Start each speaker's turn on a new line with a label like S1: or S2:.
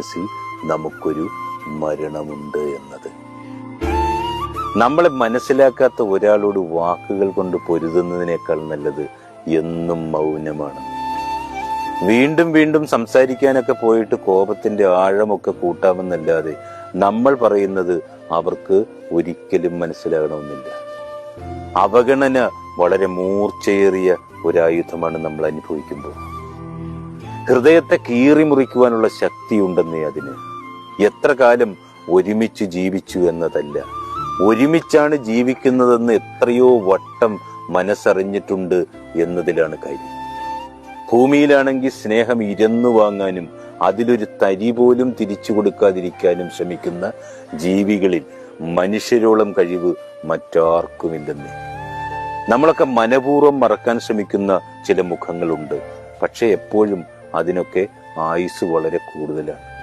S1: മനസ്സിൽ നമുക്കൊരു മരണമുണ്ട് എന്നത്. നമ്മളെ മനസ്സിലാക്കാത്ത ഒരാളോട് വാക്കുകൾ കൊണ്ട് പൊരുതുന്നതിനേക്കാൾ നല്ലത് എന്നും മൗനമാണ്. വീണ്ടും വീണ്ടും സംസാരിക്കാനൊക്കെ പോയിട്ട് കോപത്തിന്റെ ആഴമൊക്കെ കൂട്ടാമെന്നല്ലാതെ നമ്മൾ പറയുന്നത് അവർക്ക് ഒരിക്കലും മനസ്സിലാകണമെന്നില്ല. അവഗണന വളരെ മൂർച്ചയേറിയ ഒരായുധമാണ് നമ്മൾ അനുഭവിക്കുമ്പോൾ. ഹൃദയത്തെ കീറി മുറിക്കുവാനുള്ള ശക്തിയുണ്ടെന്നേ അതിന്. എത്ര കാലം ഒരുമിച്ച് ജീവിച്ചു എന്നതല്ല, ഒരുമിച്ചാണ് ജീവിക്കുന്നതെന്ന് എത്രയോ വട്ടം മനസ്സറിഞ്ഞിട്ടുണ്ട് എന്നതിലാണ് കാര്യം. ഭൂമിയിലാണെങ്കിൽ സ്നേഹം ഇരന്നു വാങ്ങാനും അതിലൊരു തരി പോലും തിരിച്ചു കൊടുക്കാതിരിക്കാനും ശ്രമിക്കുന്ന ജീവികളിൽ മനുഷ്യരോളം കഴിവ് മറ്റാർക്കുമില്ലെന്ന്. നമ്മളൊക്കെ മനപൂർവ്വം മറക്കാൻ ശ്രമിക്കുന്ന ചില മുഖങ്ങളുണ്ട്. പക്ഷെ എപ്പോഴും അതിനൊക്കെ ആയുസ് വളരെ കൂടുതലാണ്.